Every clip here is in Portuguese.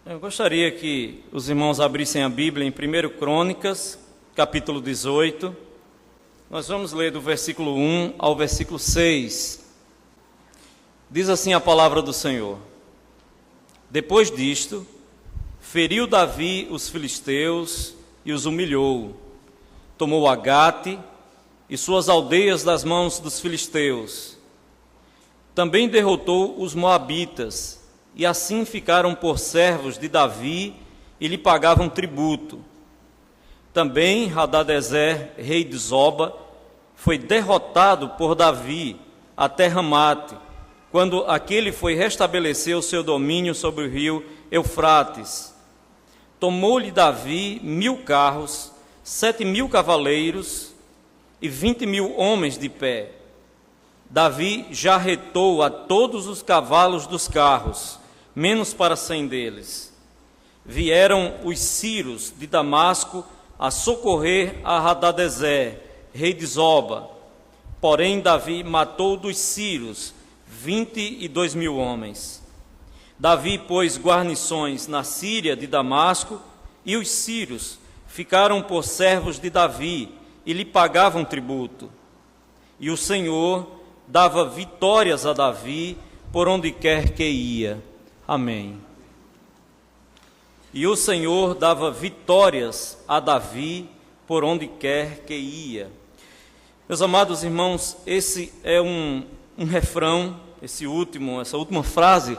Eu gostaria que os irmãos abrissem a Bíblia em 1 Crônicas, capítulo 18. Nós vamos ler do versículo 1 ao versículo 6. Diz assim a palavra do Senhor: Depois disto, feriu Davi os filisteus e os humilhou. Tomou Agate e suas aldeias das mãos dos filisteus. Também derrotou os moabitas, e assim ficaram por servos de Davi e lhe pagavam tributo. Também Hadadezer, rei de Zoba, foi derrotado por Davi até Ramate, quando aquele foi restabelecer o seu domínio sobre o rio Eufrates. Tomou-lhe Davi 1.000 carros, 7.000 cavaleiros e 20.000 homens de pé. Davi jarretou a todos os cavalos dos carros, menos para 100 deles. Vieram os sírios de Damasco a socorrer a Hadadezer, rei de Zoba. Porém, Davi matou dos sírios 22.000 homens. Davi pôs guarnições na Síria de Damasco, e os sírios ficaram por servos de Davi e lhe pagavam tributo. E o Senhor dava vitórias a Davi por onde quer que ia. Amém. E o Senhor dava vitórias a Davi por onde quer que ia. Meus amados irmãos, esse é um refrão, essa última frase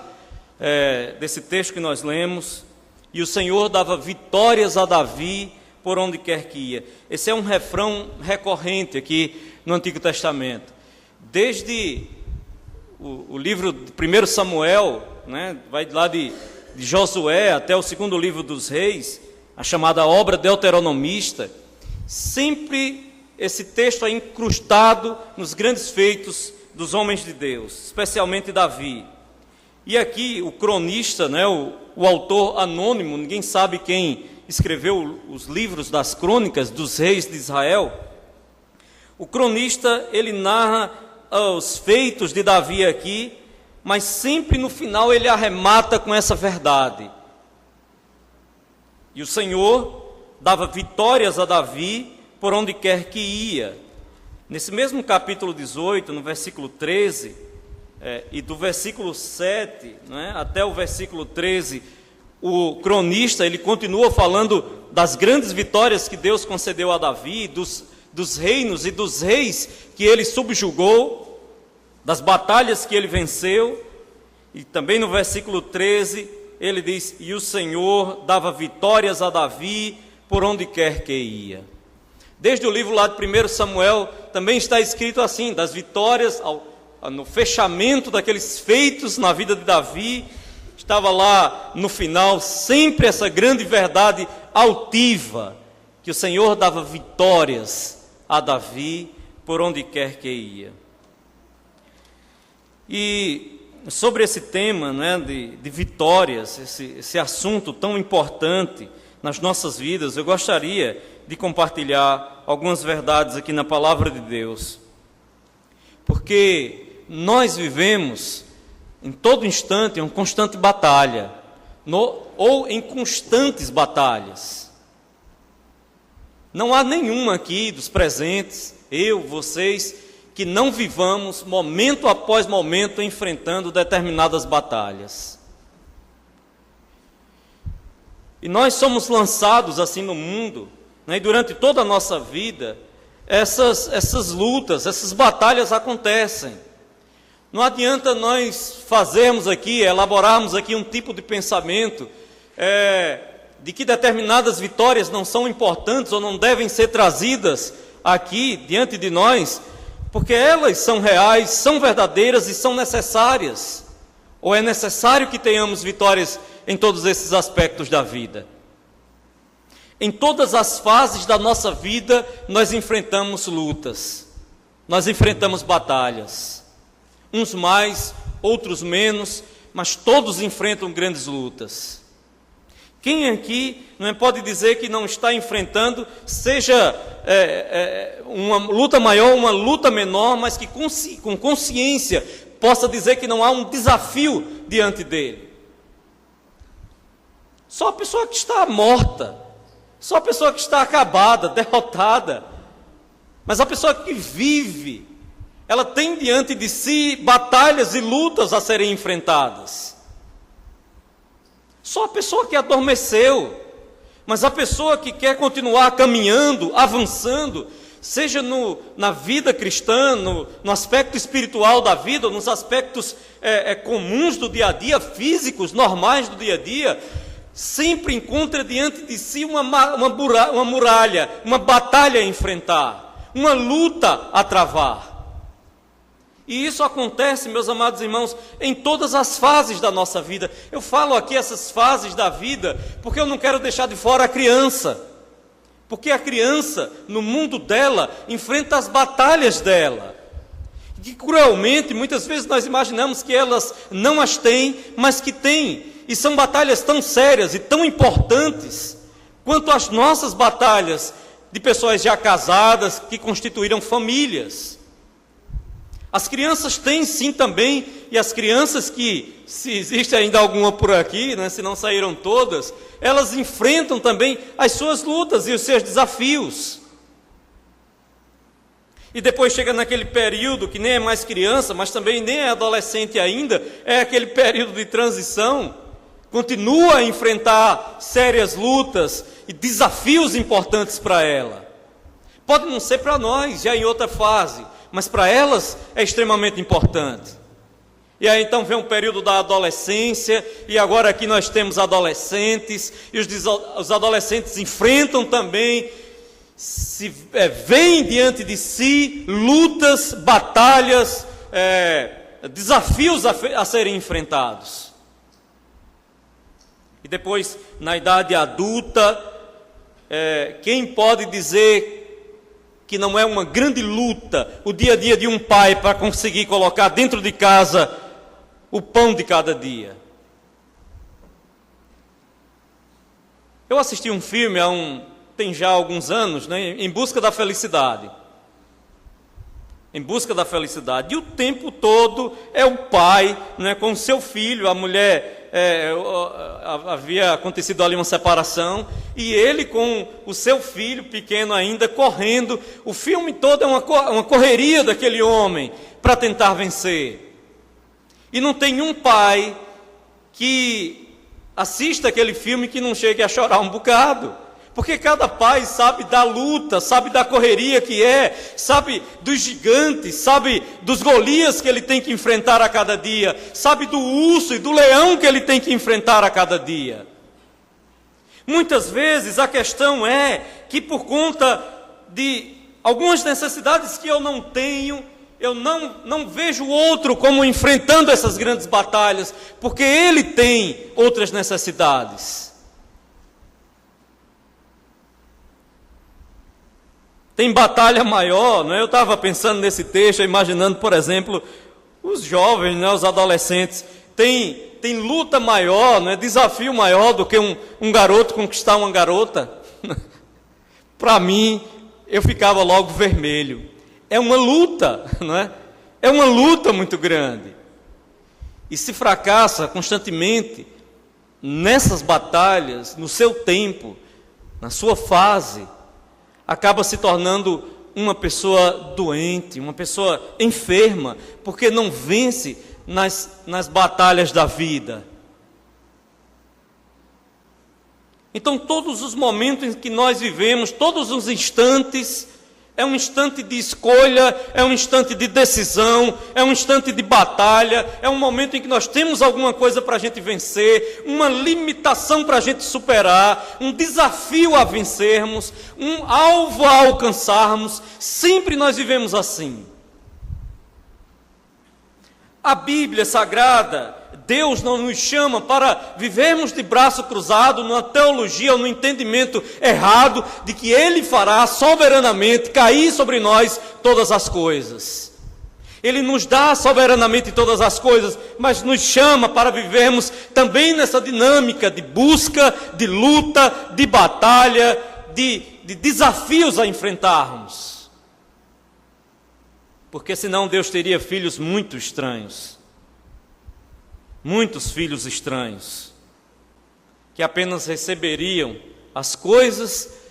desse texto que nós lemos. E o Senhor dava vitórias a Davi por onde quer que ia. Esse é um refrão recorrente aqui no Antigo Testamento. Desde o livro de 1 Samuel, vai lá de Josué até o segundo livro dos Reis, a chamada obra deuteronomista, sempre esse texto é incrustado nos grandes feitos dos homens de Deus, especialmente Davi. E aqui o cronista, o autor anônimo, ninguém sabe quem escreveu os livros das crônicas dos reis de Israel. O cronista, ele narra os feitos de Davi aqui, mas sempre no final ele arremata com essa verdade. E o Senhor dava vitórias a Davi por onde quer que ia. Nesse mesmo capítulo 18, no versículo 13, e do versículo 7 até o versículo 13, o cronista ele continua falando das grandes vitórias que Deus concedeu a Davi, dos reinos e dos reis que ele subjugou, das batalhas que ele venceu. E também no versículo 13, ele diz: e o Senhor dava vitórias a Davi por onde quer que ia. Desde o livro lá de 1 Samuel, também está escrito assim, das vitórias, no fechamento daqueles feitos na vida de Davi, estava lá no final sempre essa grande verdade altiva, que o Senhor dava vitórias a Davi por onde quer que ia. E sobre esse tema de vitórias, esse assunto tão importante nas nossas vidas, eu gostaria de compartilhar algumas verdades aqui na palavra de Deus. Porque nós vivemos em todo instante uma constante batalha, ou em constantes batalhas. Não há nenhuma aqui dos presentes, eu, vocês, que não vivamos momento após momento enfrentando determinadas batalhas. E nós somos lançados assim no mundo, e durante toda a nossa vida, essas lutas, essas batalhas acontecem. Não adianta nós fazermos aqui, elaborarmos aqui um tipo de pensamento de que determinadas vitórias não são importantes ou não devem ser trazidas aqui diante de nós, porque elas são reais, são verdadeiras e são necessárias. Ou é necessário que tenhamos vitórias em todos esses aspectos da vida? Em todas as fases da nossa vida, nós enfrentamos lutas, nós enfrentamos batalhas. Uns mais, outros menos, mas todos enfrentam grandes lutas. Quem aqui pode dizer que não está enfrentando, seja uma luta maior, uma luta menor, mas que com consciência possa dizer que não há um desafio diante dele? Só a pessoa que está morta, só a pessoa que está acabada, derrotada. Mas a pessoa que vive, ela tem diante de si batalhas e lutas a serem enfrentadas. Só a pessoa que adormeceu, mas a pessoa que quer continuar caminhando, avançando, seja na vida cristã, no aspecto espiritual da vida, ou nos aspectos comuns do dia a dia, físicos, normais do dia a dia, sempre encontra diante de si uma muralha, uma batalha a enfrentar, uma luta a travar. E isso acontece, meus amados irmãos, em todas as fases da nossa vida. Eu falo aqui essas fases da vida porque eu não quero deixar de fora a criança. Porque a criança, no mundo dela, enfrenta as batalhas dela. Que cruelmente, muitas vezes nós imaginamos que elas não as têm, mas que têm. E são batalhas tão sérias e tão importantes quanto as nossas batalhas de pessoas já casadas que constituíram famílias. As crianças têm sim também, e as crianças que, se existe ainda alguma por aqui, né, se não saíram todas, elas enfrentam também as suas lutas e os seus desafios. E depois chega naquele período que nem é mais criança, mas também nem é adolescente ainda, é aquele período de transição, continua a enfrentar sérias lutas e desafios importantes para ela. Pode não ser para nós, já em outra fase, mas para elas é extremamente importante. E aí então vem um período da adolescência, e agora aqui nós temos adolescentes, e os adolescentes enfrentam também, veem diante de si lutas, batalhas, desafios a serem enfrentados. E depois, na idade adulta, quem pode dizer que não é uma grande luta o dia a dia de um pai para conseguir colocar dentro de casa o pão de cada dia? Eu assisti um filme tem já alguns anos, né, Em Busca da Felicidade. Em Busca da Felicidade. E o tempo todo é o pai, né, com o seu filho, a mulher... havia acontecido ali uma separação, e ele com o seu filho pequeno ainda correndo. O filme todo é uma correria daquele homem para tentar vencer. E não tem um pai que assista aquele filme que não chegue a chorar um bocado. Porque cada pai sabe da luta, sabe da correria que sabe dos gigantes, sabe dos Golias que ele tem que enfrentar a cada dia, sabe do urso e do leão que ele tem que enfrentar a cada dia. Muitas vezes a questão é que por conta de algumas necessidades que eu não tenho, eu não vejo o outro como enfrentando essas grandes batalhas, porque ele tem outras necessidades. Tem batalha maior, né? Eu estava pensando nesse texto, imaginando, por exemplo, os jovens, né, os adolescentes. Tem luta maior, né, desafio maior do que um garoto conquistar uma garota? Para mim, eu ficava logo vermelho. É uma luta, não é? É uma luta muito grande. E se fracassa constantemente nessas batalhas, no seu tempo, na sua fase, acaba se tornando uma pessoa doente, uma pessoa enferma, porque não vence nas batalhas da vida. Então, todos os momentos em que nós vivemos, todos os instantes, é um instante de escolha, é um instante de decisão, é um instante de batalha, é um momento em que nós temos alguma coisa para a gente vencer, uma limitação para a gente superar, um desafio a vencermos, um alvo a alcançarmos. Sempre nós vivemos assim. A Bíblia Sagrada, Deus não nos chama para vivermos de braço cruzado numa teologia ou no entendimento errado de que Ele fará soberanamente cair sobre nós todas as coisas. Ele nos dá soberanamente todas as coisas, mas nos chama para vivermos também nessa dinâmica de busca, de luta, de batalha, de desafios a enfrentarmos. Porque senão Deus teria filhos muito estranhos. Muitos filhos estranhos. que apenas receberiam as coisas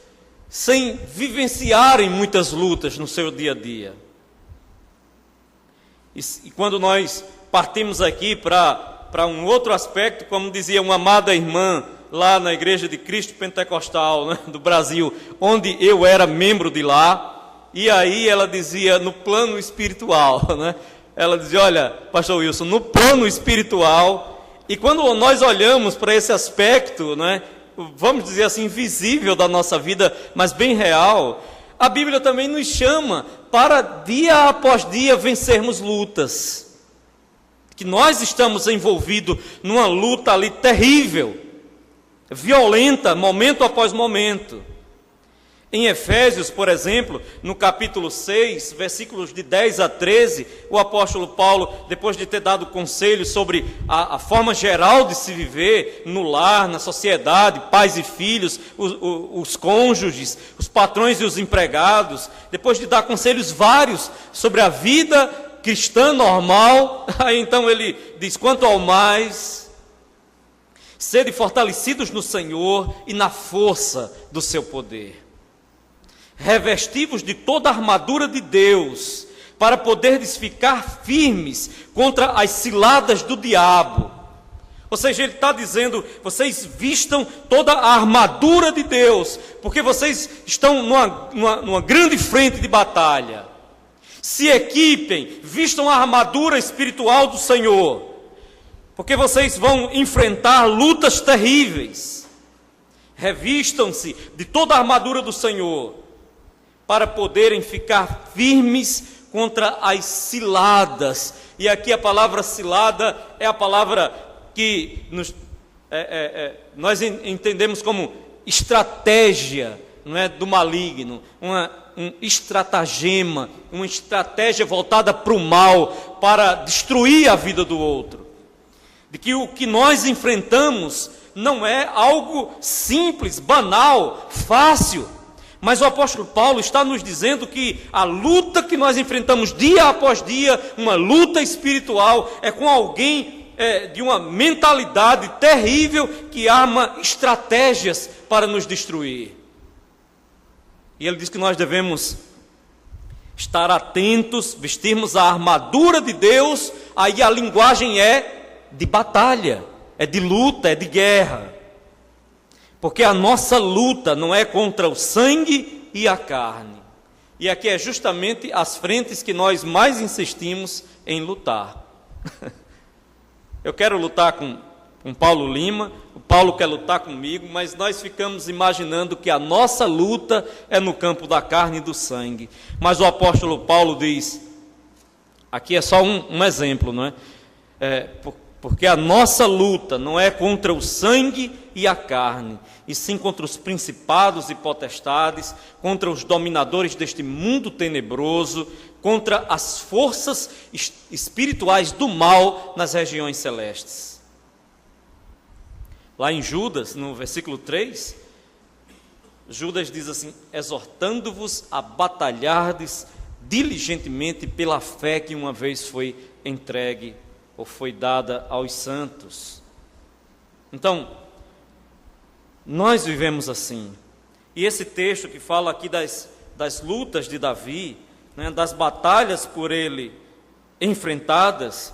sem vivenciarem muitas lutas no seu dia a dia. E quando nós partimos aqui para um outro aspecto, como dizia uma amada irmã lá na Igreja de Cristo Pentecostal, né, do Brasil, onde eu era membro de lá, e aí ela dizia no plano espiritual, né? Ela dizia, olha, pastor Wilson, no plano espiritual, e quando nós olhamos para esse aspecto, né, vamos dizer assim, visível da nossa vida, mas bem real, a Bíblia também nos chama para dia após dia vencermos lutas, que nós estamos envolvidos numa luta ali terrível, violenta, momento após momento. Em Efésios, por exemplo, no capítulo 6, versículos de 10 a 13, o apóstolo Paulo, depois de ter dado conselhos sobre a forma geral de se viver no lar, na sociedade, pais e filhos, os cônjuges, os patrões e os empregados, depois de dar conselhos vários sobre a vida cristã normal, aí então ele diz, quanto ao mais, sede fortalecidos no Senhor e na força do seu poder. Revestivos de toda a armadura de Deus, para poderdes ficar firmes contra as ciladas do diabo. Ou seja, ele está dizendo, vocês vistam toda a armadura de Deus, porque vocês estão numa grande frente de batalha. Se equipem, vistam a armadura espiritual do Senhor, porque vocês vão enfrentar lutas terríveis. Revistam-se de toda a armadura do Senhor, para poderem ficar firmes contra as ciladas. E aqui a palavra cilada é a palavra que nós entendemos como estratégia, não é, do maligno, um estratagema, uma estratégia voltada para o mal, para destruir a vida do outro. De que o que nós enfrentamos não é algo simples, banal, fácil. Mas o apóstolo Paulo está nos dizendo que a luta que nós enfrentamos dia após dia, uma luta espiritual, é com alguém de uma mentalidade terrível que arma estratégias para nos destruir. E ele diz que nós devemos estar atentos, vestirmos a armadura de Deus, aí a linguagem é de batalha, é de luta, é de guerra. Porque a nossa luta não é contra o sangue e a carne. E aqui é justamente as frentes que nós mais insistimos em lutar. Eu quero lutar com Paulo Lima, o Paulo quer lutar comigo, mas nós ficamos imaginando que a nossa luta é no campo da carne e do sangue. Mas o apóstolo Paulo diz, aqui é só um exemplo, não é? Porque a nossa luta não é contra o sangue e a carne, e sim contra os principados e potestades, contra os dominadores deste mundo tenebroso, contra as forças espirituais do mal nas regiões celestes. Lá em Judas, no versículo 3, Judas diz assim, exortando-vos a batalhardes diligentemente pela fé que uma vez foi entregue ou foi dada aos santos. Então, nós vivemos assim. E esse texto que fala aqui das lutas de Davi, né, das batalhas por ele enfrentadas,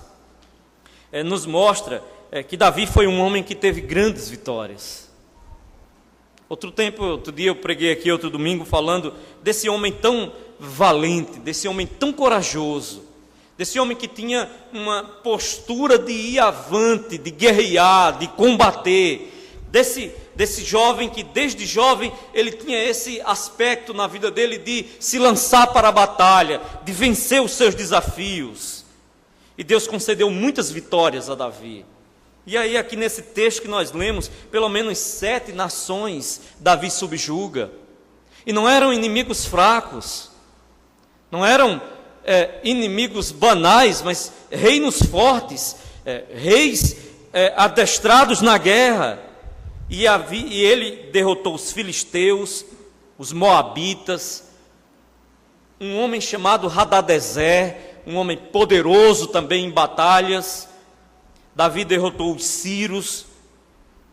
nos mostra que Davi foi um homem que teve grandes vitórias. Outro dia eu preguei aqui, outro domingo, falando desse homem tão valente, desse homem tão corajoso, desse homem que tinha uma postura de ir avante, de guerrear, de combater, desse jovem que desde jovem ele tinha esse aspecto na vida dele de se lançar para a batalha, de vencer os seus desafios. E Deus concedeu muitas vitórias a Davi. E aí aqui nesse texto que nós lemos, pelo menos 7 nações Davi subjuga. E não eram inimigos fracos, não eram inimigos banais, mas reinos fortes, reis adestrados na guerra. E ele derrotou os filisteus, os moabitas, um homem chamado Hadadezer, um homem poderoso também em batalhas. Davi derrotou os sírios,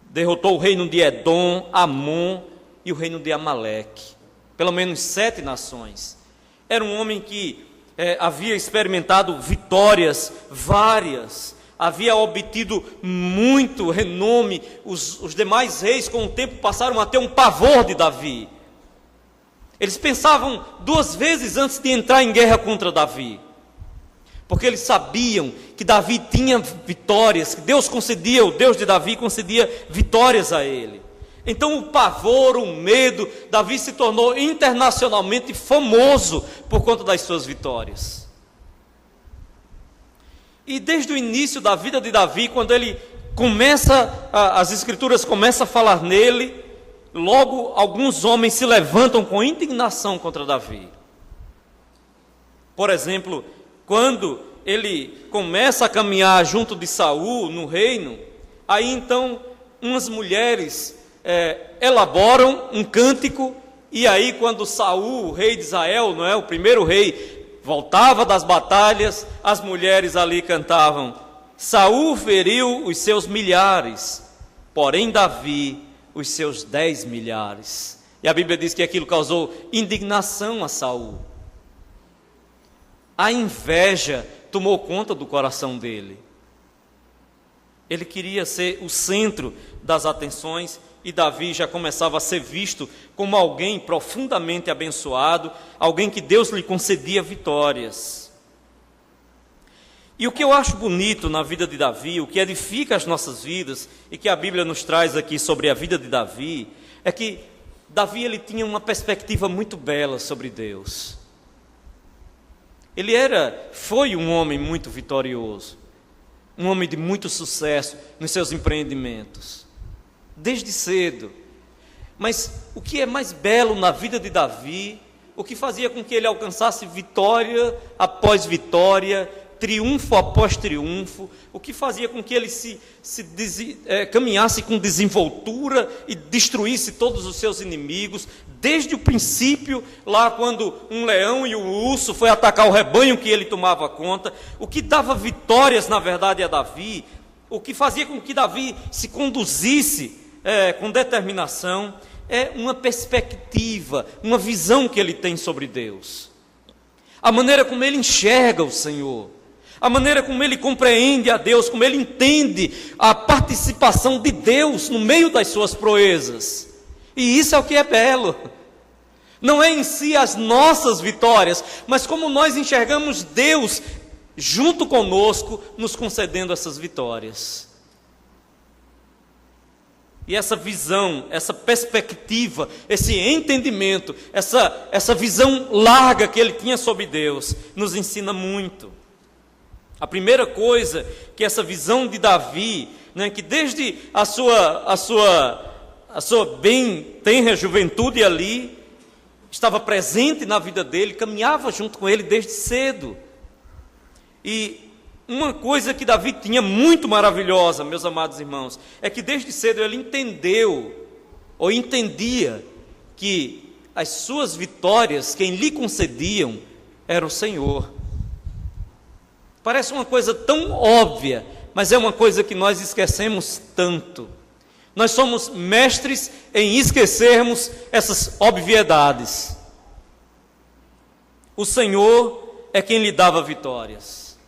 derrotou o reino de Edom, Amon e o reino de Amaleque. Pelo menos 7 nações. Era um homem que havia experimentado vitórias várias, havia obtido muito renome. Os demais reis, com o tempo, passaram a ter um pavor de Davi. Eles pensavam 2 vezes antes de entrar em guerra contra Davi, porque eles sabiam que Davi tinha vitórias, que Deus concedia, o Deus de Davi concedia vitórias a ele. Então o pavor, o medo, Davi se tornou internacionalmente famoso por conta das suas vitórias. E desde o início da vida de Davi, quando ele começa, as escrituras começam a falar nele, logo alguns homens se levantam com indignação contra Davi. Por exemplo, quando ele começa a caminhar junto de Saul no reino, aí então umas mulheres elaboram um cântico, e aí quando Saul, o rei de Israel, não é, o primeiro rei, voltava das batalhas, as mulheres ali cantavam: Saul feriu os seus milhares, porém Davi os seus 10 milhares. E a Bíblia diz que aquilo causou indignação a Saul. A inveja tomou conta do coração dele. Ele queria ser o centro das atenções, e Davi já começava a ser visto como alguém profundamente abençoado, alguém que Deus lhe concedia vitórias. E o que eu acho bonito na vida de Davi, o que edifica as nossas vidas, e que a Bíblia nos traz aqui sobre a vida de Davi, é que Davi ele tinha uma perspectiva muito bela sobre Deus. Ele foi um homem muito vitorioso, um homem de muito sucesso nos seus empreendimentos, desde cedo. Mas o que é mais belo na vida de Davi, o que fazia com que ele alcançasse vitória após vitória, triunfo após triunfo, o que fazia com que ele caminhasse com desenvoltura e destruísse todos os seus inimigos, desde o princípio, lá quando um leão e um urso foi atacar o rebanho que ele tomava conta, o que dava vitórias, na verdade, a Davi, o que fazia com que Davi se conduzisse com determinação, é uma perspectiva, uma visão que ele tem sobre Deus, a maneira como ele enxerga o Senhor, a maneira como ele compreende a Deus, como ele entende a participação de Deus no meio das suas proezas. E isso é o que é belo. Não é em si as nossas vitórias, mas como nós enxergamos Deus junto conosco, nos concedendo essas vitórias. E essa visão, essa perspectiva, esse entendimento, essa visão larga que ele tinha sobre Deus, nos ensina muito. A primeira coisa que essa visão de Davi, né, que desde a sua bem tenra juventude ali, estava presente na vida dele, caminhava junto com ele desde cedo. E uma coisa que Davi tinha muito maravilhosa, meus amados irmãos, é que desde cedo ele entendeu, ou entendia, que as suas vitórias, quem lhe concediam, era o Senhor. Parece uma coisa tão óbvia, mas é uma coisa que nós esquecemos tanto. Nós somos mestres em esquecermos essas obviedades. O Senhor é quem lhe dava vitórias.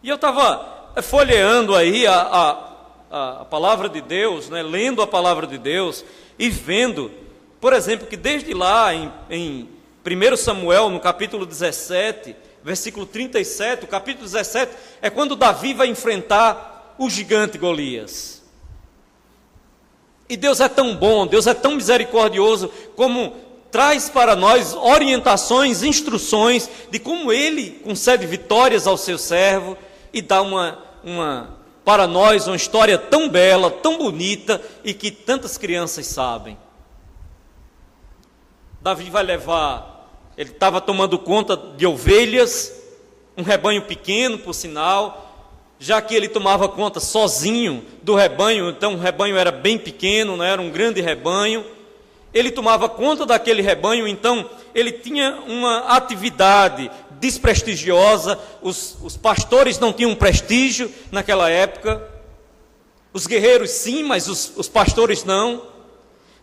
E eu estava folheando aí a palavra de Deus, né, lendo a palavra de Deus e vendo, por exemplo, que desde lá em 1 Samuel, no capítulo 17, versículo 37, o capítulo 17, é quando Davi vai enfrentar o gigante Golias. E Deus é tão bom, Deus é tão misericordioso, como traz para nós orientações, instruções, de como Ele concede vitórias ao seu servo, e dá para nós uma história tão bela, tão bonita, e que tantas crianças sabem. Davi vai levar... Ele estava tomando conta de ovelhas, um rebanho pequeno, por sinal, já que ele tomava conta sozinho do rebanho, então o rebanho era bem pequeno, não era um grande rebanho. Ele tomava conta daquele rebanho, então ele tinha uma atividade desprestigiosa, os pastores não tinham prestígio naquela época. Os guerreiros sim, mas os pastores não.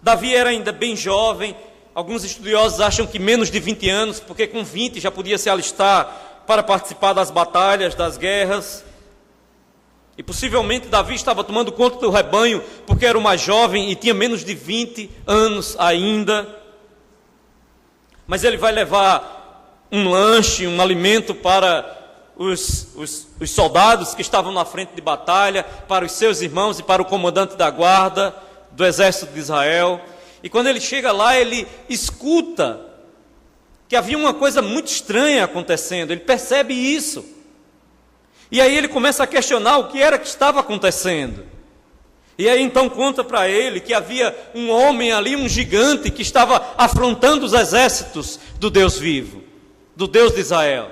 Davi era ainda bem jovem. Alguns estudiosos acham que menos de 20 anos, porque com 20 já podia se alistar para participar das batalhas, das guerras. E possivelmente Davi estava tomando conta do rebanho, porque era o mais jovem e tinha menos de 20 anos ainda. Mas ele vai levar um lanche, um alimento para os soldados que estavam na frente de batalha, para os seus irmãos e para o comandante da guarda do exército de Israel. E quando ele chega lá, ele escuta que havia uma coisa muito estranha acontecendo, ele percebe isso. E aí ele começa a questionar o que era que estava acontecendo. E aí então conta para ele que havia um homem ali, um gigante, que estava afrontando os exércitos do Deus vivo, do Deus de Israel.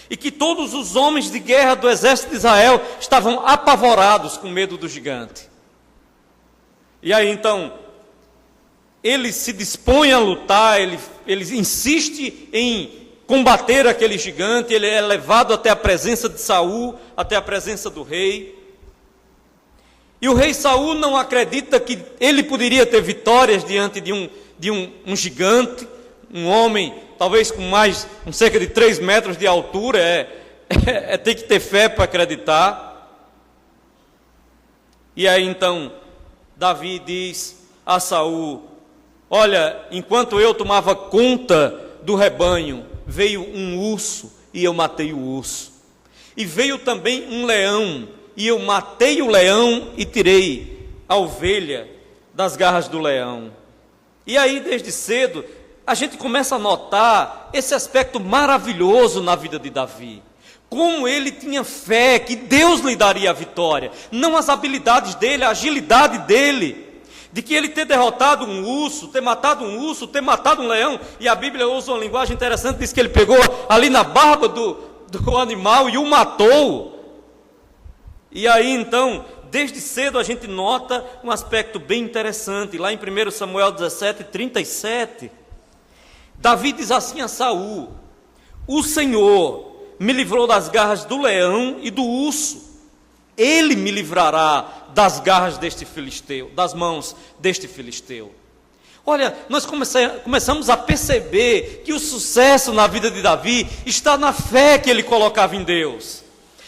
E que todos os homens de guerra do exército de Israel estavam apavorados com medo do gigante. E aí então, ele se dispõe a lutar, ele insiste em combater aquele gigante, ele é levado até a presença de Saul, até a presença do rei. E o rei Saul não acredita que ele poderia ter vitórias diante de um gigante, um homem talvez com cerca de 3 metros de altura, tem que ter fé para acreditar. E aí então, Davi diz a Saul: olha, enquanto eu tomava conta do rebanho, veio um urso e eu matei o urso. E veio também um leão, e eu matei o leão e tirei a ovelha das garras do leão. E aí, desde cedo, a gente começa a notar esse aspecto maravilhoso na vida de Davi. Como ele tinha fé que Deus lhe daria a vitória. Não as habilidades dele, a agilidade dele. De que ele ter derrotado um urso, ter matado um urso, ter matado um leão. E a Bíblia usa uma linguagem interessante, diz que ele pegou ali na barba do animal e o matou. E aí então, desde cedo a gente nota um aspecto bem interessante. Lá em 1 Samuel 17, 37, Davi diz assim a Saul: o Senhor me livrou das garras do leão e do urso. Ele me livrará das garras deste filisteu, das mãos deste filisteu. Olha, nós começamos a perceber que o sucesso na vida de Davi está na fé que ele colocava em Deus.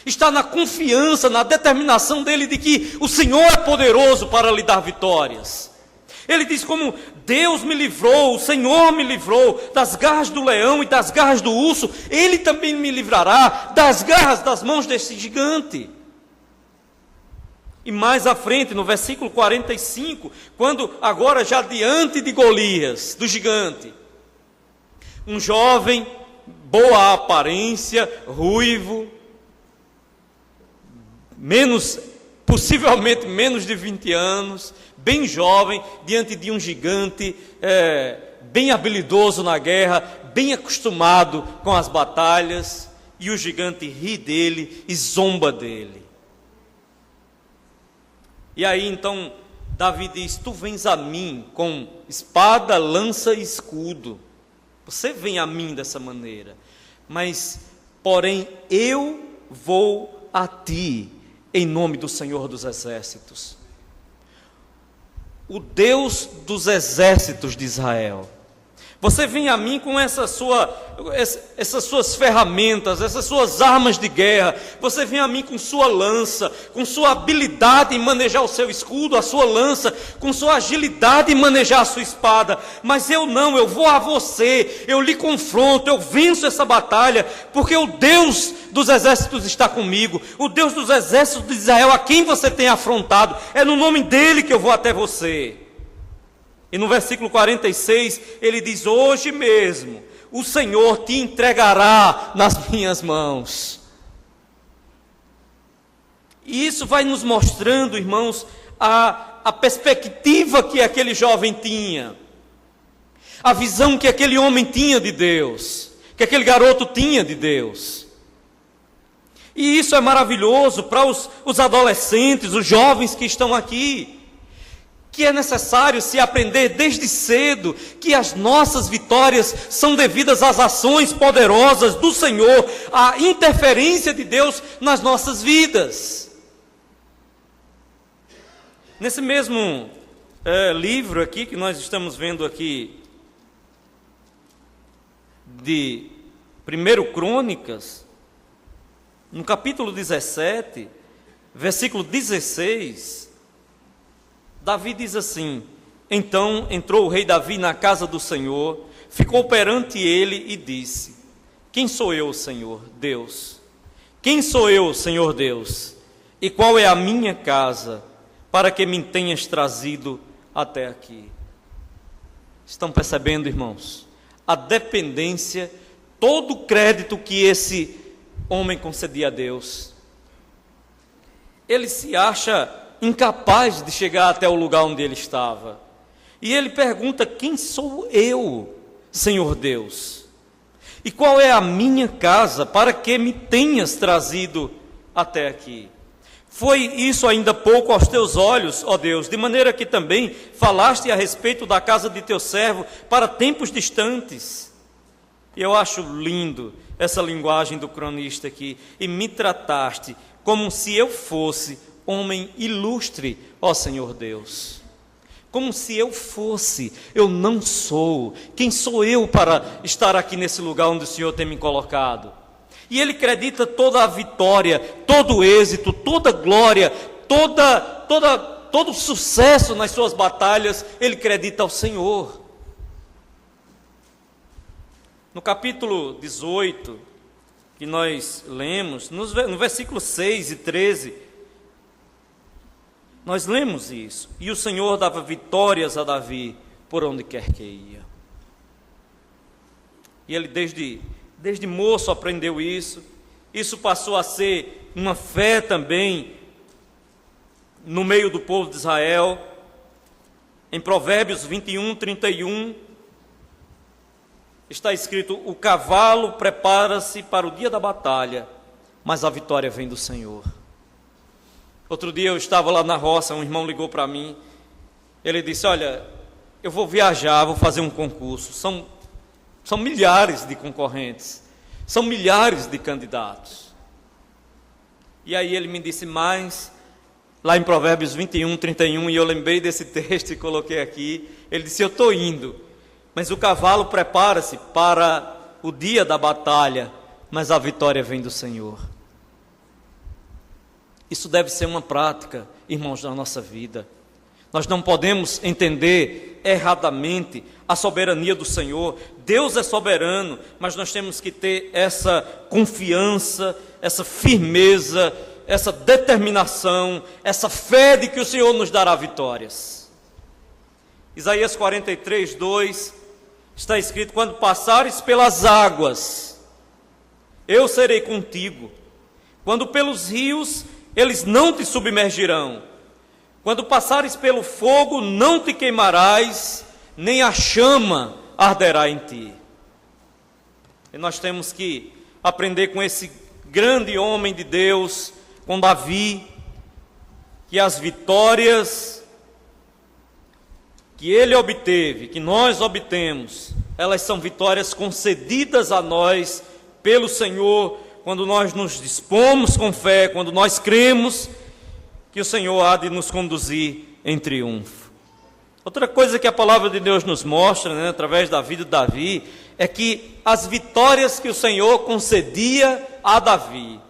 Está na confiança, na determinação dele de que o Senhor é poderoso para lhe dar vitórias. Ele diz: como Deus me livrou, o Senhor me livrou das garras do leão e das garras do urso, Ele também me livrará das garras das mãos desse gigante. E mais à frente, no versículo 45, quando agora já diante de Golias, do gigante, um jovem, boa aparência, ruivo, possivelmente menos de 20 anos, bem jovem, diante de um gigante, bem habilidoso na guerra, bem acostumado com as batalhas, e o gigante ri dele e zomba dele. E aí então Davi diz: tu vens a mim com espada, lança e escudo. Você vem a mim dessa maneira, mas porém eu vou a ti em nome do Senhor dos Exércitos, o Deus dos exércitos de Israel. Você vem a mim com essas suas ferramentas, essas suas armas de guerra. Você vem a mim com sua lança, com sua habilidade em manejar o seu escudo, a sua lança, com sua agilidade em manejar a sua espada. Mas eu não, eu vou a você, eu lhe confronto, eu venço essa batalha, porque o Deus dos exércitos está comigo. O Deus dos exércitos de Israel, a quem você tem afrontado, é no nome dele que eu vou até você. E no versículo 46, ele diz: hoje mesmo o Senhor te entregará nas minhas mãos. E isso vai nos mostrando, irmãos, a perspectiva que aquele jovem tinha, a visão que aquele homem tinha de Deus, que aquele garoto tinha de Deus. E isso é maravilhoso para os adolescentes, os jovens que estão aqui, que é necessário se aprender desde cedo que as nossas vitórias são devidas às ações poderosas do Senhor, à interferência de Deus nas nossas vidas. Nesse mesmo livro aqui, que nós estamos vendo aqui, de 1 Crônicas, no capítulo 17, versículo 16, Davi diz assim: então entrou o rei Davi na casa do Senhor, ficou perante ele e disse: quem sou eu, Senhor Deus? Quem sou eu, Senhor Deus? E qual é a minha casa, para que me tenhas trazido até aqui? Estão percebendo, irmãos? A dependência, todo o crédito que esse homem concedia a Deus. Ele se acha incapaz de chegar até o lugar onde ele estava. E ele pergunta: quem sou eu, Senhor Deus? E qual é a minha casa, para que me tenhas trazido até aqui? Foi isso ainda pouco aos teus olhos, ó Deus, de maneira que também falaste a respeito da casa de teu servo para tempos distantes. E eu acho lindo essa linguagem do cronista aqui. E me trataste como se eu fosse homem ilustre, ó Senhor Deus. Como se eu fosse, eu não sou. Quem sou eu para estar aqui nesse lugar onde o Senhor tem me colocado? E ele acredita toda a vitória, todo o êxito, toda a glória, todo o sucesso nas suas batalhas, ele acredita ao Senhor. No capítulo 18, que nós lemos, no versículo 6 e 13, nós lemos isso. E o Senhor dava vitórias a Davi por onde quer que ia. E ele desde moço aprendeu isso. Isso passou a ser uma fé também no meio do povo de Israel. Em Provérbios 21, 31, está escrito: o cavalo prepara-se para o dia da batalha, mas a vitória vem do Senhor. Outro dia eu estava lá na roça, um irmão ligou para mim. Ele disse: olha, eu vou viajar, vou fazer um concurso. São milhares de concorrentes, são milhares de candidatos. E aí ele me disse mais, lá em Provérbios 21, 31, e eu lembrei desse texto e coloquei aqui. Ele disse: eu estou indo, mas o cavalo prepara-se para o dia da batalha, mas a vitória vem do Senhor. Isso deve ser uma prática, irmãos, da nossa vida. Nós não podemos entender erradamente a soberania do Senhor. Deus é soberano, mas nós temos que ter essa confiança, essa firmeza, essa determinação, essa fé de que o Senhor nos dará vitórias. Isaías 43, 2, está escrito: quando passares pelas águas, eu serei contigo. Quando pelos rios, eles não te submergirão. Quando passares pelo fogo, não te queimarás, nem a chama arderá em ti. E nós temos que aprender com esse grande homem de Deus, com Davi, que as vitórias que ele obteve, que nós obtemos, elas são vitórias concedidas a nós pelo Senhor, quando nós nos dispomos com fé, quando nós cremos que o Senhor há de nos conduzir em triunfo. Outra coisa que a palavra de Deus nos mostra, através da vida de Davi, é que as vitórias que o Senhor concedia a Davi,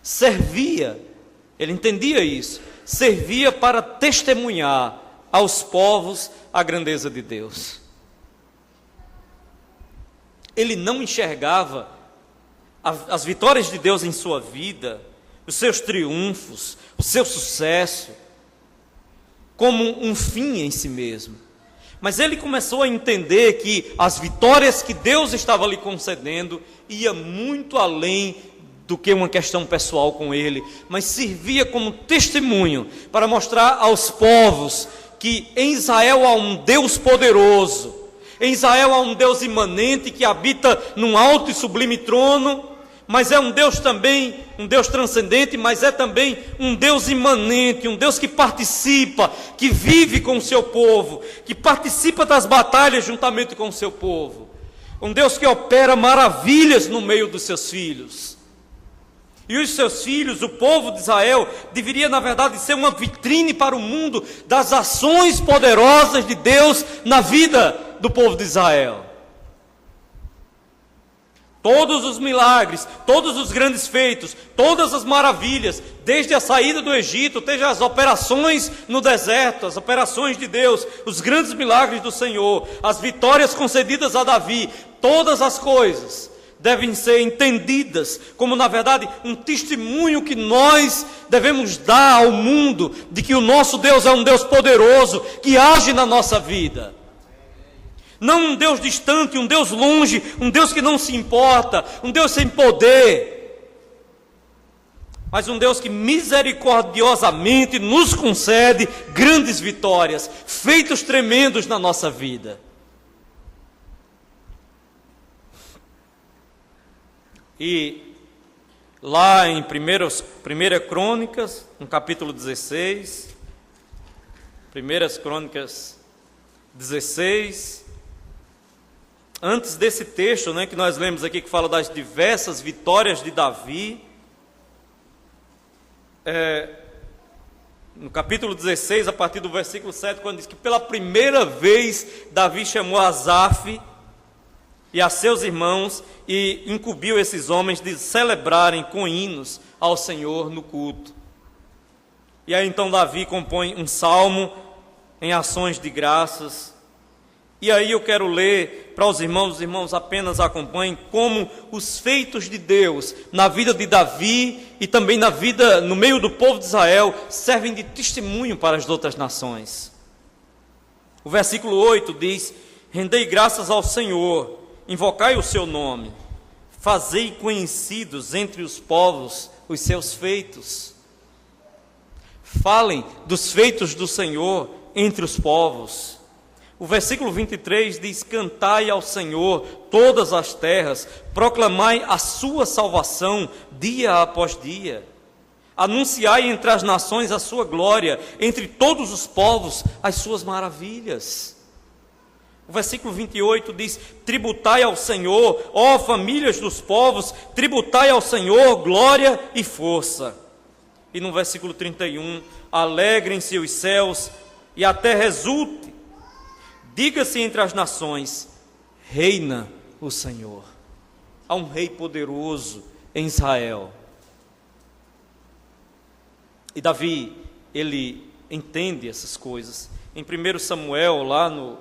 servia, ele entendia isso, servia para testemunhar aos povos a grandeza de Deus. Ele não enxergava as vitórias de Deus em sua vida, os seus triunfos, o seu sucesso, como um fim em si mesmo. Mas ele começou a entender que as vitórias que Deus estava lhe concedendo ia muito além do que uma questão pessoal com ele, mas servia como testemunho para mostrar aos povos que em Israel há um Deus poderoso, em Israel há um Deus imanente que habita num alto e sublime trono, mas é um Deus também, um Deus transcendente, mas é também um Deus imanente, um Deus que participa, que vive com o seu povo, que participa das batalhas juntamente com o seu povo. Um Deus que opera maravilhas no meio dos seus filhos. E os seus filhos, o povo de Israel, deveria na verdade ser uma vitrine para o mundo das ações poderosas de Deus na vida do povo de Israel. Todos os milagres, todos os grandes feitos, todas as maravilhas, desde a saída do Egito, desde as operações no deserto, as operações de Deus, os grandes milagres do Senhor, as vitórias concedidas a Davi, todas as coisas devem ser entendidas como, na verdade, um testemunho que nós devemos dar ao mundo de que o nosso Deus é um Deus poderoso, que age na nossa vida. Não um Deus distante, um Deus longe, um Deus que não se importa, um Deus sem poder, mas um Deus que misericordiosamente nos concede grandes vitórias, feitos tremendos na nossa vida. E lá em 1 Crônicas, no capítulo 16, 1 Crônicas 16, antes desse texto, que nós lemos aqui, que fala das diversas vitórias de Davi, no capítulo 16, a partir do versículo 7, quando diz que pela primeira vez Davi chamou Asaf e a seus irmãos e incumbiu esses homens de celebrarem com hinos ao Senhor no culto. E aí então Davi compõe um salmo em ações de graças. E aí eu quero ler para os irmãos apenas acompanhem como os feitos de Deus na vida de Davi e também no meio do povo de Israel servem de testemunho para as outras nações. O versículo 8 diz: rendei graças ao Senhor, invocai o seu nome, fazei conhecidos entre os povos os seus feitos. Falem dos feitos do Senhor entre os povos. O versículo 23 diz: cantai ao Senhor todas as terras, proclamai a sua salvação dia após dia. Anunciai entre as nações a sua glória, entre todos os povos as suas maravilhas. O versículo 28 diz: tributai ao Senhor, ó famílias dos povos, tributai ao Senhor glória e força. E no versículo 31, alegrem-se os céus e a terra exulte, diga-se entre as nações, reina o Senhor. Há um rei poderoso em Israel. E Davi, ele entende essas coisas. Em 1 Samuel, lá no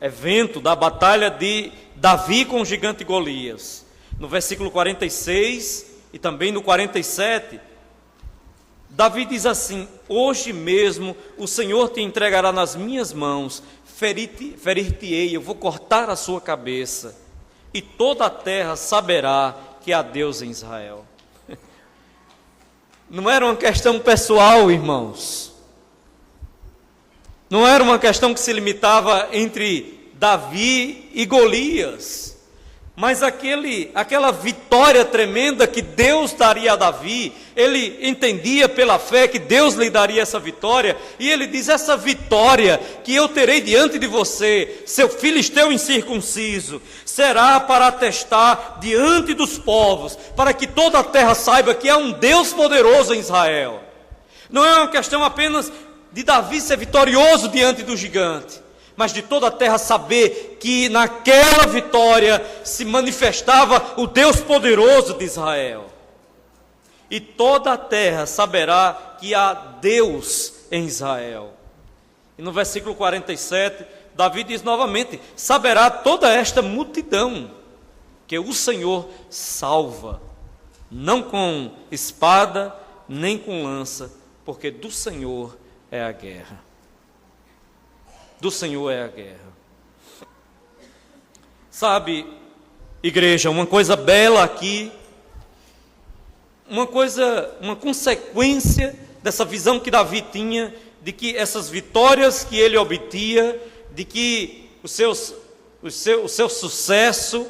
evento da batalha de Davi com o gigante Golias, no versículo 46 e também no 47, Davi diz assim: hoje mesmo o Senhor te entregará nas minhas mãos, ferir-te-ei, eu vou cortar a sua cabeça, e toda a terra saberá que há Deus em Israel. Não era uma questão pessoal, irmãos. Não era uma questão que se limitava entre Davi e Golias, mas aquela vitória tremenda que Deus daria a Davi, ele entendia pela fé que Deus lhe daria essa vitória, e ele diz: essa vitória que eu terei diante de você, seu filisteu incircunciso, será para atestar diante dos povos, para que toda a terra saiba que há um Deus poderoso em Israel. Não é uma questão apenas de Davi ser vitorioso diante do gigante, mas de toda a terra saber que naquela vitória se manifestava o Deus poderoso de Israel. E toda a terra saberá que há Deus em Israel. E no versículo 47, Davi diz novamente: saberá toda esta multidão que o Senhor salva, não com espada, nem com lança, porque do Senhor é a guerra. Do Senhor é a guerra. Sabe, igreja, uma coisa bela aqui, uma consequência dessa visão que Davi tinha, de que essas vitórias que ele obtinha, de que o seu sucesso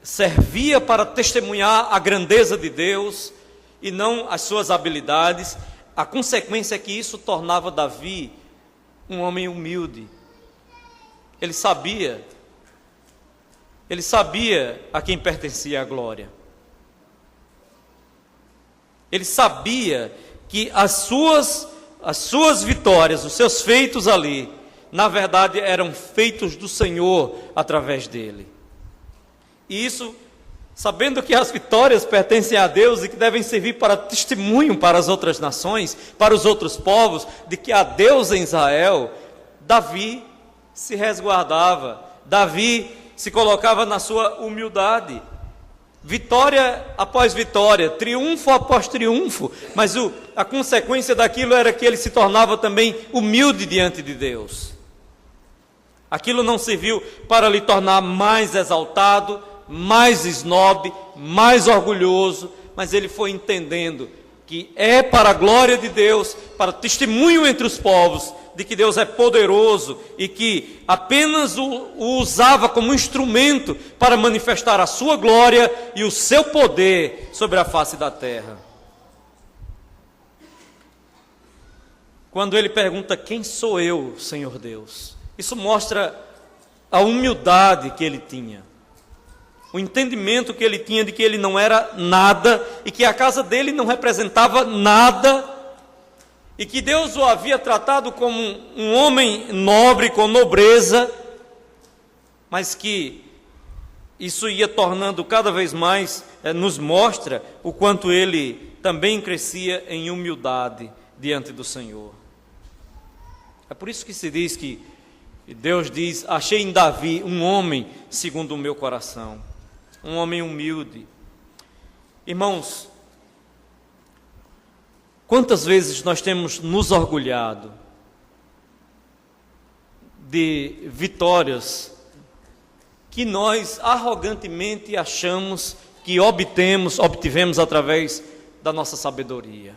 servia para testemunhar a grandeza de Deus e não as suas habilidades. A consequência é que isso tornava Davi um homem humilde. Ele sabia a quem pertencia a glória. Ele sabia que as suas vitórias, os seus feitos ali, na verdade eram feitos do Senhor através dele. E isso, sabendo que as vitórias pertencem a Deus e que devem servir para testemunho para as outras nações, para os outros povos, de que há Deus em Israel, Davi se resguardava, Davi se colocava na sua humildade, vitória após vitória, triunfo após triunfo, mas a consequência daquilo era que ele se tornava também humilde diante de Deus. Aquilo não serviu para lhe tornar mais exaltado, mais esnobe, mais orgulhoso, mas ele foi entendendo que é para a glória de Deus, para testemunho entre os povos, de que Deus é poderoso e que apenas o usava como instrumento para manifestar a sua glória e o seu poder sobre a face da terra. Quando ele pergunta: quem sou eu, Senhor Deus? Isso mostra a humildade que ele tinha, o entendimento que ele tinha de que ele não era nada e que a casa dele não representava nada, e que Deus o havia tratado como um homem nobre, com nobreza, mas que isso ia tornando cada vez mais, nos mostra o quanto ele também crescia em humildade diante do Senhor. É por isso que se diz que Deus diz: achei em Davi um homem segundo o meu coração, um homem humilde. Irmãos, quantas vezes nós temos nos orgulhado de vitórias que nós arrogantemente achamos que obtivemos através da nossa sabedoria?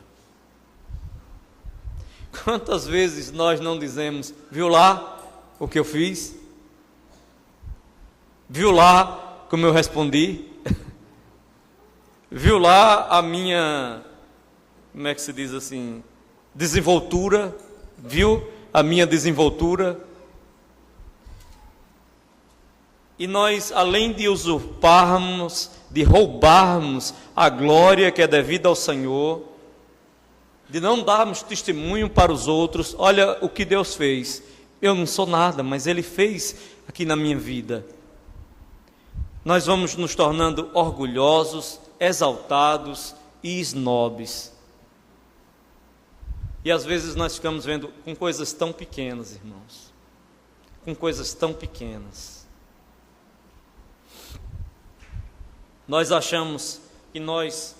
Quantas vezes nós não dizemos: viu lá o que eu fiz? Viu lá como eu respondi? Viu lá a minha, como é que se diz assim, desenvoltura? Viu a minha desenvoltura? E nós, além de usurparmos, de roubarmos a glória que é devida ao Senhor, de não darmos testemunho para os outros: olha o que Deus fez, eu não sou nada, mas Ele fez aqui na minha vida. Nós vamos nos tornando orgulhosos, exaltados e esnobes. E às vezes nós ficamos vendo com coisas tão pequenas, irmãos, com coisas tão pequenas. Nós achamos que nós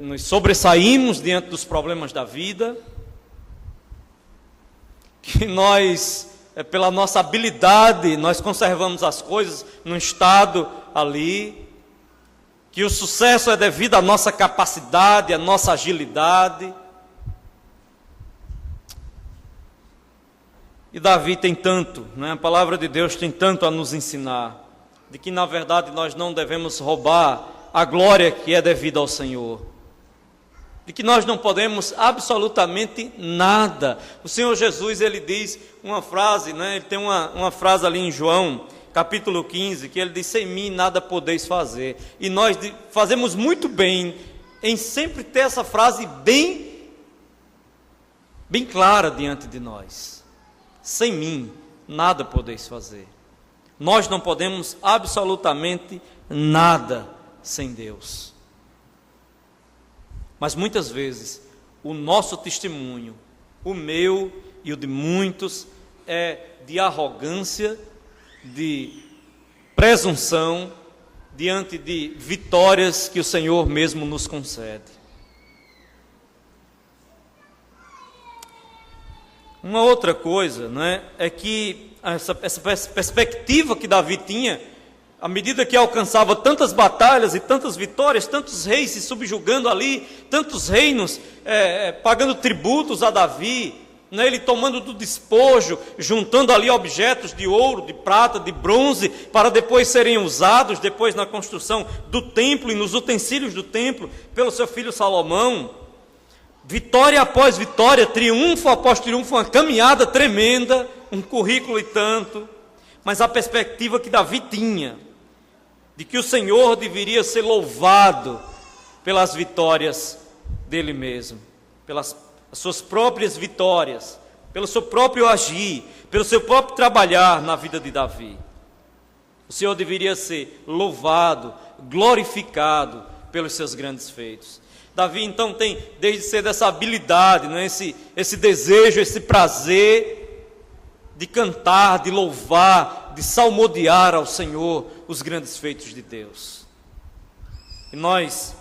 nos sobressaímos diante dos problemas da vida, que nós, pela nossa habilidade, nós conservamos as coisas num estado ali, que o sucesso é devido à nossa capacidade, à nossa agilidade. E Davi tem tanto, né? A palavra de Deus tem tanto a nos ensinar, de que na verdade nós não devemos roubar a glória que é devida ao Senhor, de que nós não podemos absolutamente nada. O Senhor Jesus, ele diz uma frase, né? Ele tem uma frase ali em João, capítulo 15, que ele diz: sem mim nada podeis fazer. E nós fazemos muito bem em sempre ter essa frase bem clara diante de nós: sem mim nada podeis fazer. Nós não podemos absolutamente nada sem Deus. Mas muitas vezes o nosso testemunho, o meu e o de muitos, é de arrogância, de presunção diante de vitórias que o Senhor mesmo nos concede. Uma outra coisa, né, é que essa perspectiva que Davi tinha, à medida que alcançava tantas batalhas e tantas vitórias, tantos reis se subjugando ali, tantos reinos pagando tributos a Davi, né, ele tomando do despojo, juntando ali objetos de ouro, de prata, de bronze, para depois serem usados depois na construção do templo e nos utensílios do templo pelo seu filho Salomão. Vitória após vitória, triunfo após triunfo, uma caminhada tremenda, um currículo e tanto. Mas a perspectiva que Davi tinha, de que o Senhor deveria ser louvado pelas vitórias dele mesmo, pelas suas próprias vitórias, pelo seu próprio agir, pelo seu próprio trabalhar na vida de Davi. O Senhor deveria ser louvado, glorificado pelos seus grandes feitos. Davi então tem desde cedo essa habilidade, né? esse desejo, esse prazer de cantar, de louvar, de salmodiar ao Senhor os grandes feitos de Deus. E nós,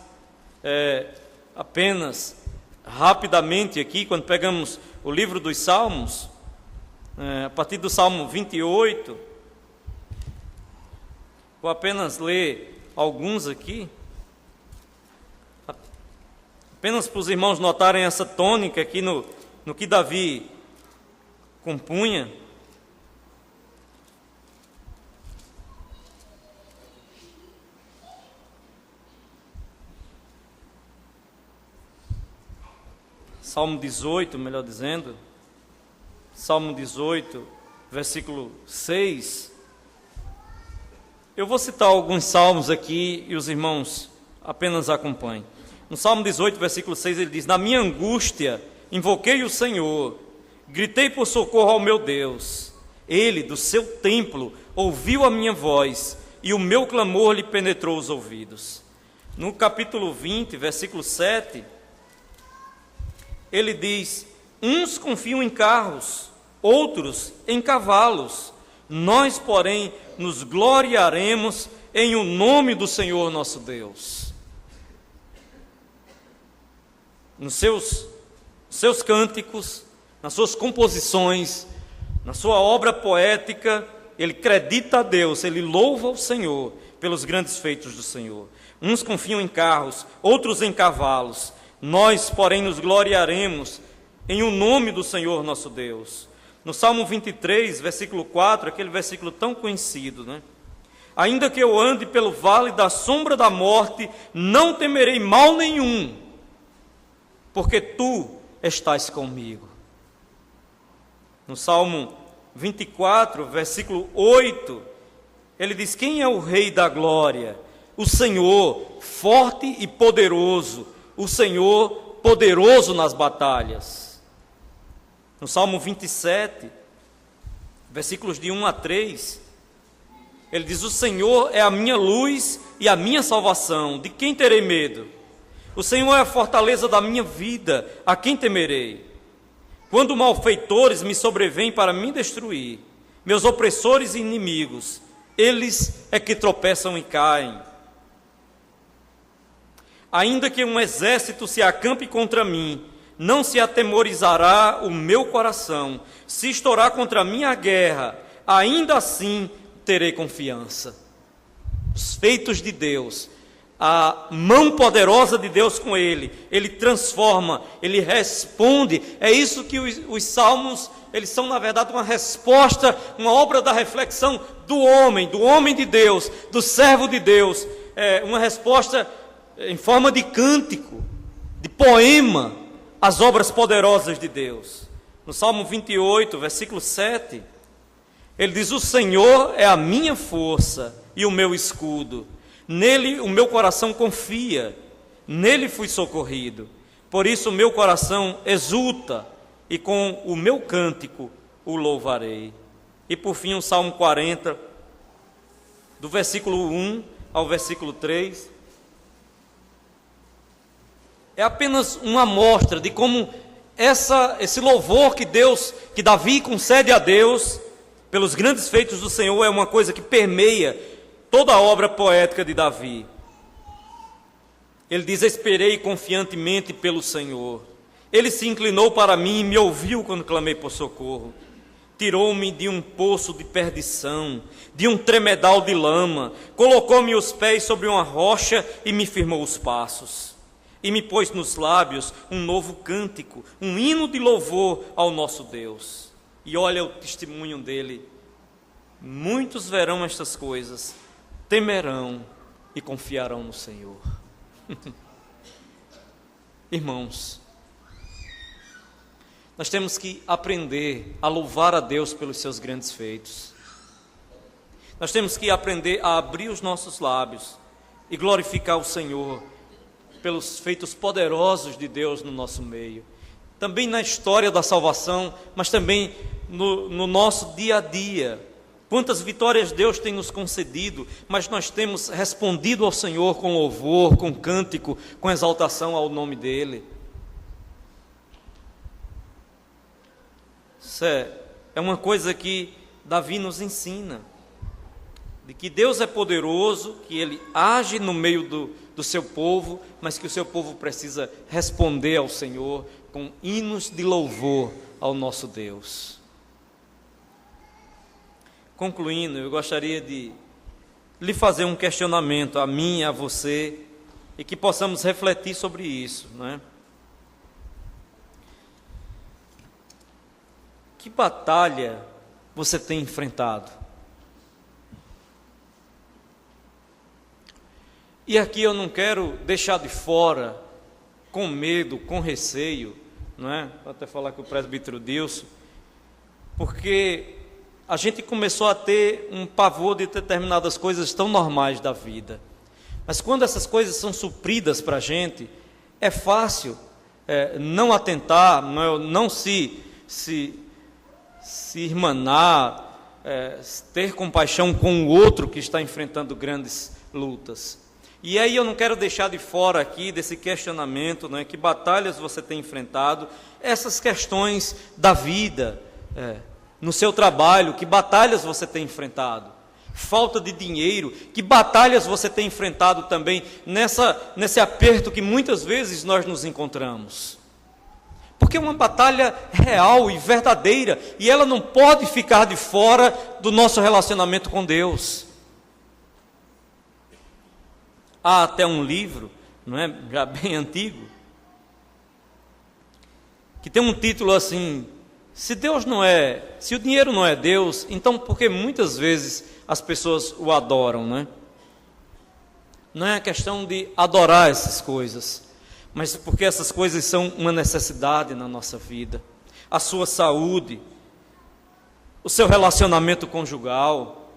apenas rapidamente aqui, quando pegamos o livro dos Salmos, a partir do Salmo 28, vou apenas ler alguns aqui, apenas para os irmãos notarem essa tônica aqui no que Davi compunha. Salmo 18, melhor dizendo, Salmo 18, versículo 6. Eu vou citar alguns salmos aqui e os irmãos apenas acompanhem. No Salmo 18, versículo 6, ele diz: na minha angústia invoquei o Senhor, gritei por socorro ao meu Deus. Ele, do seu templo, ouviu a minha voz e o meu clamor lhe penetrou os ouvidos. No capítulo 20, versículo 7, ele diz: uns confiam em carros, outros em cavalos. Nós, porém, nos gloriaremos em o nome do Senhor nosso Deus. Nos seus cânticos, nas suas composições, na sua obra poética, ele acredita a Deus, ele louva o Senhor pelos grandes feitos do Senhor. Uns confiam em carros, outros em cavalos. Nós, porém, nos gloriaremos em o nome do Senhor nosso Deus. No Salmo 23, versículo 4, aquele versículo tão conhecido, né? Ainda que eu ande pelo vale da sombra da morte, não temerei mal nenhum, porque tu estás comigo. No Salmo 24, versículo 8, ele diz: quem é o Rei da glória? O Senhor, forte e poderoso, o Senhor poderoso nas batalhas. No Salmo 27, versículos de 1 a 3, ele diz: o Senhor é a minha luz e a minha salvação, de quem terei medo? O Senhor é a fortaleza da minha vida, a quem temerei? Quando malfeitores me sobrevêm para me destruir, meus opressores e inimigos, eles é que tropeçam e caem. Ainda que um exército se acampe contra mim, não se atemorizará o meu coração. Se estourar contra mim a guerra, ainda assim terei confiança. Os feitos de Deus, a mão poderosa de Deus com ele transforma, ele responde. É isso que os salmos, eles são na verdade uma resposta, uma obra da reflexão do homem de Deus, do servo de Deus. É uma resposta em forma de cântico, de poema, às obras poderosas de Deus. No Salmo 28, versículo 7, ele diz: o Senhor é a minha força e o meu escudo. Nele o meu coração confia, nele fui socorrido. Por isso o meu coração exulta, e com o meu cântico o louvarei. E por fim o Salmo 40, do versículo 1 ao versículo 3, é apenas uma amostra de como esse louvor que Davi concede a Deus, pelos grandes feitos do Senhor, é uma coisa que permeia toda a obra poética de Davi. Ele diz: esperei confiantemente pelo Senhor. Ele se inclinou para mim e me ouviu quando clamei por socorro. Tirou-me de um poço de perdição, de um tremedal de lama, colocou-me os pés sobre uma rocha e me firmou os passos. E me pôs nos lábios um novo cântico, um hino de louvor ao nosso Deus. E olha o testemunho dele: muitos verão estas coisas, temerão e confiarão no Senhor. Irmãos, nós temos que aprender a louvar a Deus pelos seus grandes feitos. Nós temos que aprender a abrir os nossos lábios e glorificar o Senhor pelos feitos poderosos de Deus no nosso meio. Também na história da salvação, mas também no nosso dia a dia. Quantas vitórias Deus tem nos concedido, mas nós temos respondido ao Senhor com louvor, com cântico, com exaltação ao nome dEle. Isso é uma coisa que Davi nos ensina, de que Deus é poderoso, que Ele age no meio do seu povo, mas que o seu povo precisa responder ao Senhor com hinos de louvor ao nosso Deus. Concluindo, eu gostaria de lhe fazer um questionamento, a mim e a você, e que possamos refletir sobre isso, não é? Que batalha você tem enfrentado? E aqui eu não quero deixar de fora, com medo, com receio, não é? Vou até falar com o presbítero Dilson, porque a gente começou a ter um pavor de determinadas coisas tão normais da vida. Mas quando essas coisas são supridas para a gente, é fácil não atentar, não se irmanar, ter compaixão com o outro que está enfrentando grandes lutas. E aí eu não quero deixar de fora aqui desse questionamento, né, que batalhas você tem enfrentado, essas questões da vida, no seu trabalho, que batalhas você tem enfrentado? Falta de dinheiro, que batalhas você tem enfrentado também nesse aperto que muitas vezes nós nos encontramos? Porque é uma batalha real e verdadeira, e ela não pode ficar de fora do nosso relacionamento com Deus. Há até um livro, não é, já bem antigo, que tem um título assim: se o dinheiro não é Deus, então por que muitas vezes as pessoas o adoram, né? Não é a questão de adorar essas coisas, mas porque essas coisas são uma necessidade na nossa vida. A sua saúde, o seu relacionamento conjugal.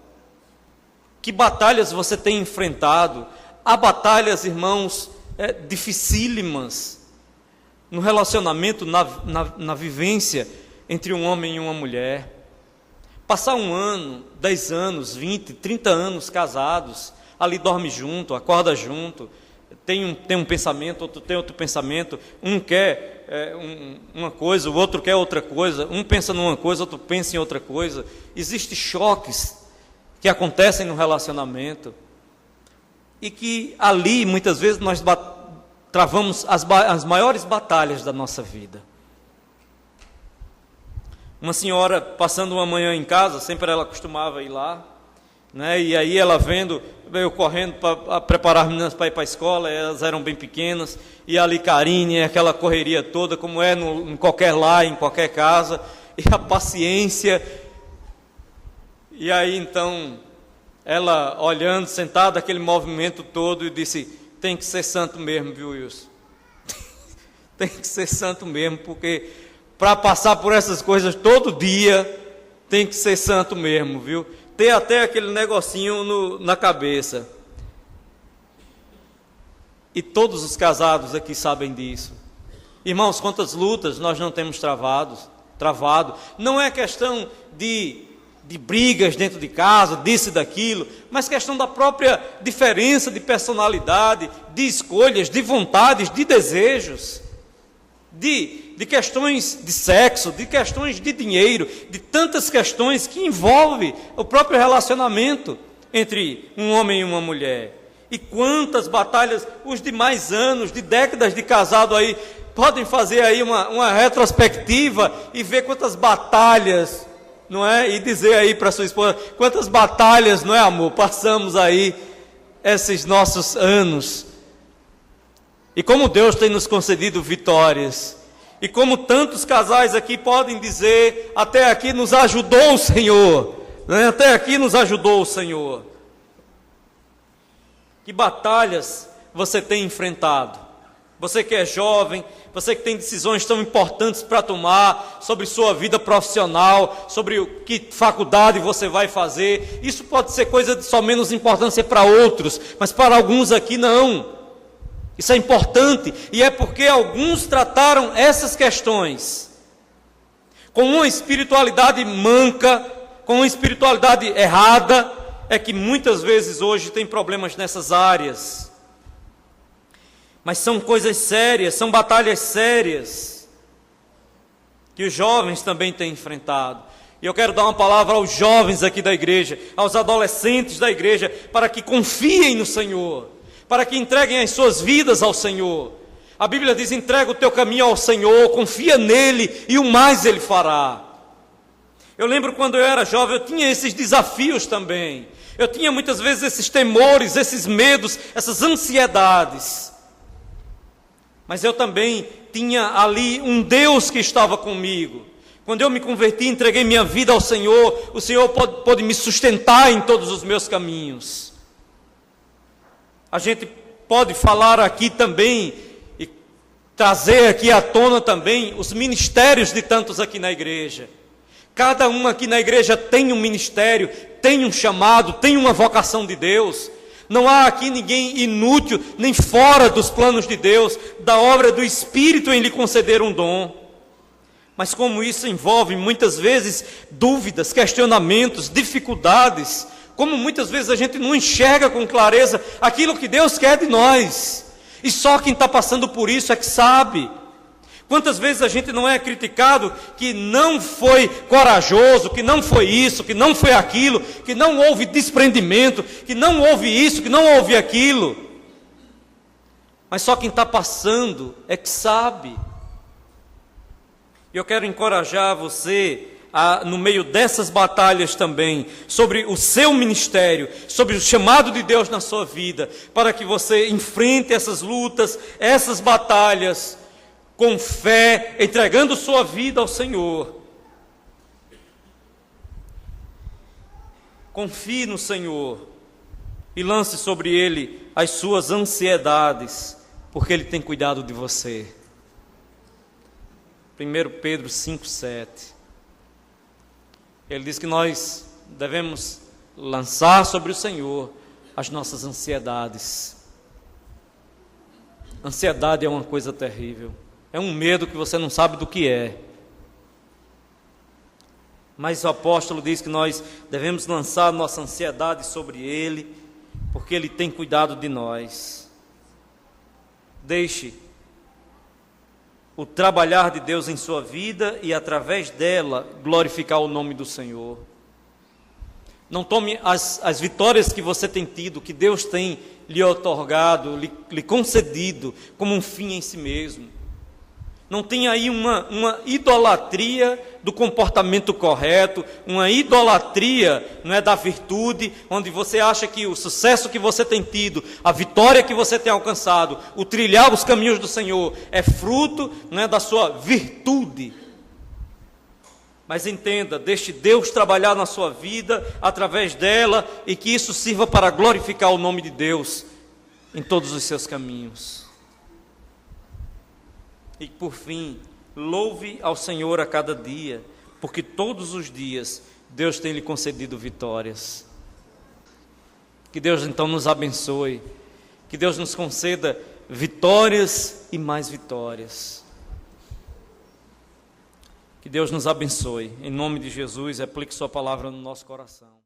Que batalhas você tem enfrentado? Há batalhas, irmãos, dificílimas no relacionamento, na vivência entre um homem e uma mulher. Passar 1 ano, 10 anos, 20, 30 anos casados, ali dorme junto, acorda junto, tem um pensamento, outro tem outro pensamento, um quer uma coisa, o outro quer outra coisa, um pensa numa coisa, outro pensa em outra coisa. Existem choques que acontecem no relacionamento e que ali, muitas vezes, nós travamos as maiores batalhas da nossa vida. Uma senhora passando uma manhã em casa, sempre ela costumava ir lá, né? E aí ela vendo, eu correndo para preparar as meninas para ir para a escola, elas eram bem pequenas, e ali Karine, aquela correria toda, como é em qualquer lar, em qualquer casa, e a paciência. E aí então, ela olhando, sentada, aquele movimento todo, e disse: tem que ser santo mesmo, viu, Wilson? Tem que ser santo mesmo, porque para passar por essas coisas todo dia, tem que ser santo mesmo, viu? Ter até aquele negocinho na cabeça. E todos os casados aqui sabem disso. Irmãos, quantas lutas nós não temos travado. Não é questão de brigas dentro de casa, disso e daquilo, mas questão da própria diferença de personalidade, de escolhas, de vontades, de desejos, de questões de sexo, de questões de dinheiro, de tantas questões que envolvem o próprio relacionamento entre um homem e uma mulher. E quantas batalhas, os demais anos, de décadas de casado aí, podem fazer aí uma retrospectiva e ver quantas batalhas, não é? E dizer aí para sua esposa, quantas batalhas, não é, amor? Passamos aí esses nossos anos. E como Deus tem nos concedido vitórias. E como tantos casais aqui podem dizer, até aqui nos ajudou o Senhor. Né? Até aqui nos ajudou o Senhor. Que batalhas você tem enfrentado? Você que é jovem, você que tem decisões tão importantes para tomar sobre sua vida profissional, sobre que faculdade você vai fazer. Isso pode ser coisa de só menos importância para outros, mas para alguns aqui não. Isso é importante, e é porque alguns trataram essas questões com uma espiritualidade manca, com uma espiritualidade errada, é que muitas vezes hoje tem problemas nessas áreas. Mas são coisas sérias, são batalhas sérias, que os jovens também têm enfrentado. E eu quero dar uma palavra aos jovens aqui da igreja, aos adolescentes da igreja, para que confiem no Senhor, para que entreguem as suas vidas ao Senhor. A Bíblia diz: entrega o teu caminho ao Senhor, confia nele e o mais ele fará. Eu lembro quando eu era jovem, eu tinha esses desafios também. Eu tinha muitas vezes esses temores, esses medos, essas ansiedades. Mas eu também tinha ali um Deus que estava comigo. Quando eu me converti, entreguei minha vida ao Senhor, o Senhor pôde me sustentar em todos os meus caminhos. A gente pode falar aqui também, e trazer aqui à tona também, os ministérios de tantos aqui na igreja. Cada um aqui na igreja tem um ministério, tem um chamado, tem uma vocação de Deus. Não há aqui ninguém inútil, nem fora dos planos de Deus, da obra do Espírito em lhe conceder um dom. Mas como isso envolve muitas vezes dúvidas, questionamentos, dificuldades, como muitas vezes a gente não enxerga com clareza aquilo que Deus quer de nós, e só quem está passando por isso é que sabe. Quantas vezes a gente não é criticado que não foi corajoso, que não foi isso, que não foi aquilo, que não houve desprendimento, que não houve isso, que não houve aquilo. Mas só quem está passando é que sabe. E eu quero encorajar você, no meio dessas batalhas também, sobre o seu ministério, sobre o chamado de Deus na sua vida, para que você enfrente essas lutas, essas batalhas, com fé, entregando sua vida ao Senhor. Confie no Senhor e lance sobre Ele as suas ansiedades, porque Ele tem cuidado de você. 1 Pedro 5,7. Ele diz que nós devemos lançar sobre o Senhor as nossas ansiedades. Ansiedade é uma coisa terrível. É um medo que você não sabe do que é. Mas o apóstolo diz que nós devemos lançar nossa ansiedade sobre Ele, porque Ele tem cuidado de nós. Deixe o trabalhar de Deus em sua vida e através dela glorificar o nome do Senhor. Não tome as vitórias que você tem tido, que Deus tem lhe otorgado, lhe concedido, como um fim em si mesmo. Não tenha aí uma idolatria do comportamento correto, uma idolatria, não é, da virtude, onde você acha que o sucesso que você tem tido, a vitória que você tem alcançado, o trilhar os caminhos do Senhor, é fruto, não é, da sua virtude. Mas entenda, deixe Deus trabalhar na sua vida, através dela, e que isso sirva para glorificar o nome de Deus em todos os seus caminhos. E por fim, louve ao Senhor a cada dia, porque todos os dias Deus tem lhe concedido vitórias. Que Deus então nos abençoe, que Deus nos conceda vitórias e mais vitórias. Que Deus nos abençoe. Em nome de Jesus, aplique sua palavra no nosso coração.